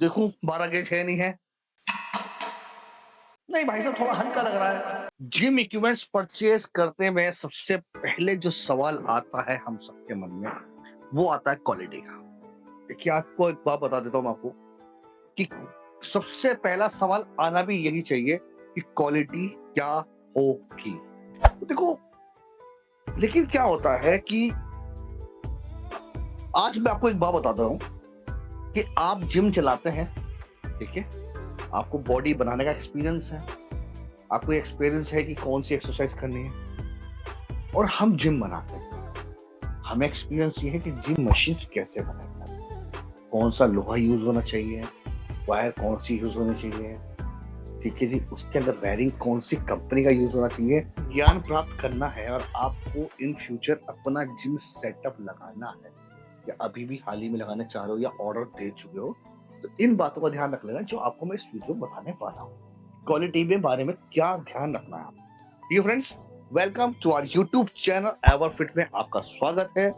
देखूं 12 गेज है नहीं है। नहीं भाई साहब, थोड़ा हल्का लग रहा है। जिम इक्विपमेंट्स परचेज करते में सबसे पहले जो सवाल आता है हम सबके मन में, वो आता है क्वालिटी का। देखिए, आपको एक बात बता देता हूँ मैं आपको कि सबसे पहला सवाल आना भी यही चाहिए कि क्वालिटी क्या होगी। तो देखो, लेकिन क्या होता है कि आज मैं आपको एक बात बताता हूँ कि आप जिम चलाते हैं, ठीक है, आपको बॉडी बनाने का एक्सपीरियंस है, आपको एक्सपीरियंस है कि कौन सी एक्सरसाइज करनी है, और हम जिम बनाते हैं। हमें एक्सपीरियंस ये है कि जिम मशीन्स कैसे बनाए, कौन सा लोहा यूज होना चाहिए, वायर कौन सी यूज होनी चाहिए, ठीक है जी, उसके अंदर वायरिंग कौन सी कंपनी का यूज होना चाहिए। ज्ञान प्राप्त करना है और आपको इन फ्यूचर अपना जिम सेटअप लगाना है, या अभी भी हाल ही में लगाने चाह रहे हो या ऑर्डर दे चुके हो, तो इन बातों का ध्यान रख लेना जो आपको मैं इस वीडियो में बताने वाला हूँ। क्वालिटी के बारे में क्या ध्यान रखना है। Dear friends, welcome to our YouTube channel Ever Fit में आपका स्वागत है।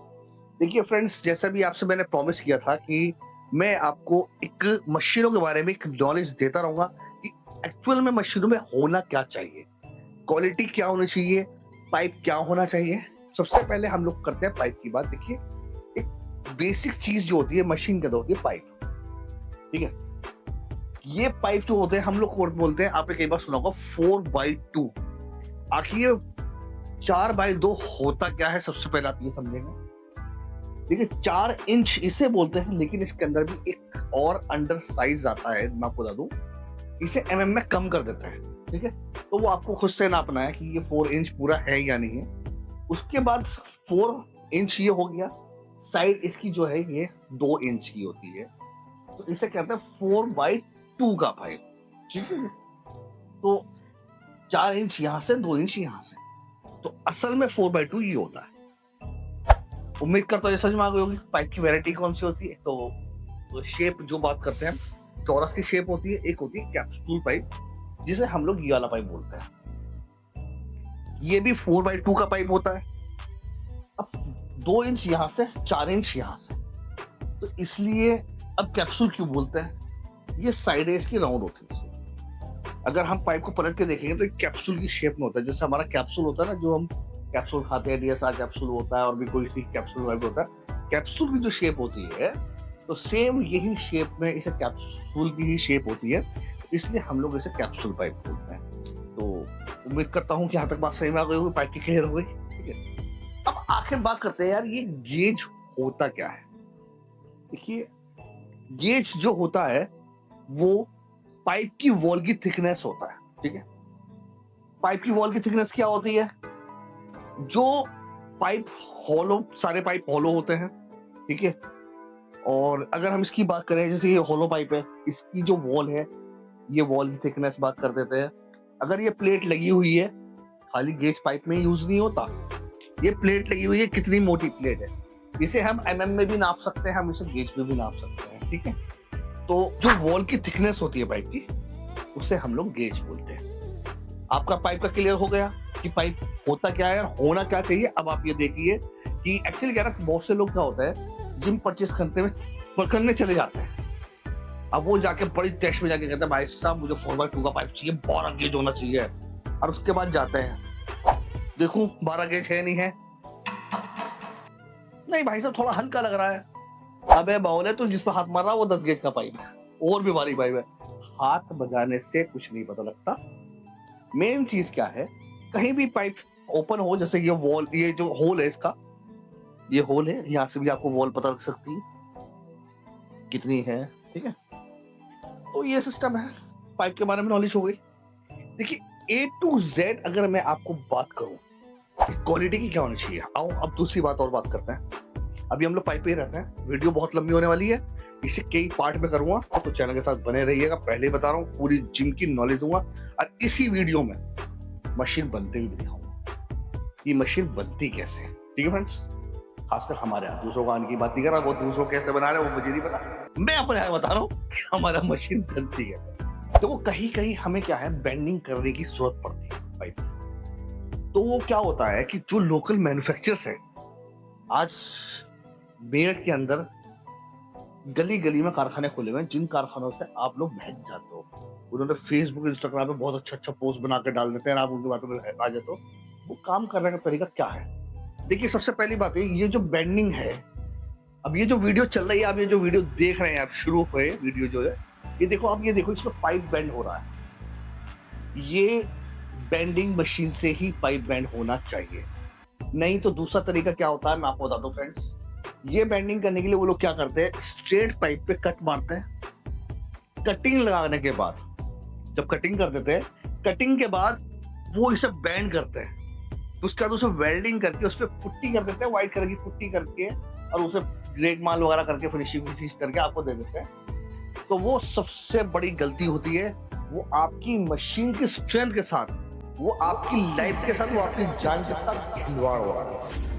देखिए फ्रेंड्स, जैसा भी आपसे मैंने प्रॉमिस किया था कि मैं आपको एक मशीनों के बारे में एक नॉलेज देता रहूंगा कि एक्चुअल में मशीनों में होना क्या चाहिए, क्वालिटी क्या होनी चाहिए, पाइप क्या होना चाहिए। सबसे पहले हम लोग करते हैं पाइप की बात। देखिए, एक बेसिक चीज जो होती है मशीन के अंदर होती है पाइप, ठीक है। ये पाइप जो होते हैं हम लोग बोलते हैं, आपने कई बार सुना होगा 4x2। आखिर ये 4x2 होता क्या है, सबसे पहले आप ये समझेंगे। देखिए, 4 इंच इसे बोलते हैं, लेकिन इसके अंदर भी एक और अंडर साइज आता है, मैं आपको बता दूं, इसे एमएम में कम कर देता है, ठीक है। तो वो आपको खुद से नापना है कि ये 4 इंच पूरा है या नहीं है। उसके बाद 4 इंच ये हो गया, साइड इसकी जो है ये 2 इंच की होती है, तो इसे कहते हैं 4x2 का पाइप, ठीक है। तो 4 इंच यहाँ से, 2 इंच यहाँ से, तो असल में 4x2 ये होता है। उम्मीद करता हूँ ये समझ में आ गई होगी पाइप की वैरायटी कौन सी होती है। तो शेप जो बात करते हैं, चौरस की शेप होती है, एक होती है कैप्सूल पाइप, जिसे हम लोग ये वाला पाइप बोलते हैं। ये भी 4x2 का पाइप होता है। अब 2 इंच यहाँ से, 4 इंच यहाँ से, तो इसलिए अब कैप्सूल क्यों बोलते हैं, ये साइड है इसकी राउंड होती है। अगर हम पाइप को पलट के देखेंगे तो एक कैप्सूल की शेप में होता है, जैसे हमारा कैप्सूल होता है ना, जो हम कैप्सूल खाते हैं, डीएसआर कैप्सूल होता है और भी कोई सी कैप्सूल वाइप होता है। कैप्सूल की जो शेप होती है, तो सेम यही शेप में इसे कैप्सूल की ही शेप होती है, इसलिए हम लोग इसे कैप्सूल पाइप बोलते हैं। तो उम्मीद करता हूँ कि यहाँ तक बात सही में आ गई होगी, पाइप की क्लियर हो गई, ठीक है। अब आखिर बात करते हैं यार, ये गेज होता क्या है। देखिए, गेज जो होता है वो पाइप की वॉल की थिकनेस होता है, ठीक है। पाइप की वॉल की थिकनेस क्या होती है, जो पाइप हॉलो, सारे पाइप हॉलो होते हैं, ठीक है। और अगर हम इसकी बात करें, जैसे ये हॉलो पाइप है, इसकी जो वॉल है, ये वॉल की थिकनेस बात कर देते हैं। अगर ये प्लेट लगी हुई है, खाली गेज पाइप में यूज नहीं होता, ये प्लेट लगी हुई है, कितनी मोटी प्लेट है, इसे हम एमएम में भी नाप सकते हैं, हम इसे गेज में भी नाप सकते हैं, ठीक है। तो जो वॉल की थिकनेस होती है पाइप की, उसे हम लोग गेज बोलते हैं। आपका पाइप का क्लियर हो गया कि पाइप होता क्या है और होना क्या चाहिए। अब आप ये देखिए कि एक्चुअली क्या ना, बहुत से लोग क्या होता है, जिम परचेस करने चले जाते हैं। अब वो जाके बड़ी टेस्ट में जाके कहते हैं, भाई साहब मुझे 4x2 का पाइप चाहिए, 12 गेज होना चाहिए, और उसके बाद जाते हैं, देखूं 12 गेज है नहीं है। नहीं भाई साहब, थोड़ा हल्का लग रहा है। अबे बावले, तो जिस पर हाथ मार रहा है वो 10 गेज का पाइप है, और भी भारी पाइप है। हाथ बजाने से कुछ नहीं पता लगता। मेन चीज क्या है, कहीं भी पाइप ओपन हो, जैसे ये वॉल, ये जो होल है इसका, ये होल है, यहां से भी आपको वॉल पता लग सकती है कितनी है, ठीक है। तो ये सिस्टम है, पाइप के बारे में नॉलेज हो गई। देखिए, ए टू जेड अगर मैं आपको बात करूं क्वालिटी की क्या होनी चाहिए, आओ अब दूसरी बात और बात करते हैं। अभी हम लोग पाइप पे ही रहते हैं, वीडियो बहुत लंबी होने वाली है, इसे कई पार्ट में करूंगा, तो चैनल के साथ बने रहिएगा। पहले ही बता रहा हूँ, पूरी जिम की नॉलेज दूंगा, और इसी वीडियो में मशीन बनते भी दिखाऊंगा, ये मशीन बनती कैसे, ठीक है फ्रेंड्स। खासकर हमारे यहाँ, दूसरों का आने की बात नहीं कर रहा, वो दूसरों कैसे बना रहे हैं वो मुझे नहीं पता, मैं अपने यहाँ बता रहा हूँ कि हमारा मशीन बनती है। देखो, कहीं कहीं हमें क्या है, बेंडिंग करने की जरूरत पड़ती है पाइप। तो वो क्या होता है कि जो लोकल मैन्युफैक्चरर्स है, आज मेरठ के अंदर गली गली में कारखाने खुले हुए हैं, जिन कारखानों से आप लोग बहक जाते हो। उन्होंने फेसबुक इंस्टाग्राम पे बहुत अच्छा अच्छा पोस्ट बना के डाल देते हैं, आप उनकी बातों में आ जाते हो। वो काम करने का तरीका क्या है? देखिए, सबसे पहली बात ये जो बैंडिंग है, अब ये जो वीडियो चल रही है, आप ये जो वीडियो देख रहे हैं, आप शुरू हुए वीडियो जो है, ये देखो, आप ये देखो, इसमें पाइप बैंड हो रहा है। ये बैंडिंग मशीन से ही पाइप बैंड होना चाहिए। नहीं तो दूसरा तरीका क्या होता है, मैं आपको बताता हूँ फ्रेंड्स। ये बैंडिंग करने के लिए वो लोग क्या करते हैं, स्ट्रेट पाइप पे कट मारते हैं। कटिंग लगाने के बाद, जब कटिंग कर देते हैं, कटिंग के बाद वो इसे बैंड करते हैं। तो उसके बाद उसे वेल्डिंग करके उस पर पुट्टी कर देते हैं, व्हाइट कलर की पुट्टी करके, और उसे ग्रेड माल वगैरह करके फिनिशिंग करके आपको दे देते हैं। तो वो सबसे बड़ी गलती होती है। वो आपकी मशीन की स्ट्रेंथ के साथ, वो आपकी लाइफ के साथ, वो आपकी जान के साथ खिलवाड़ हो रहा है।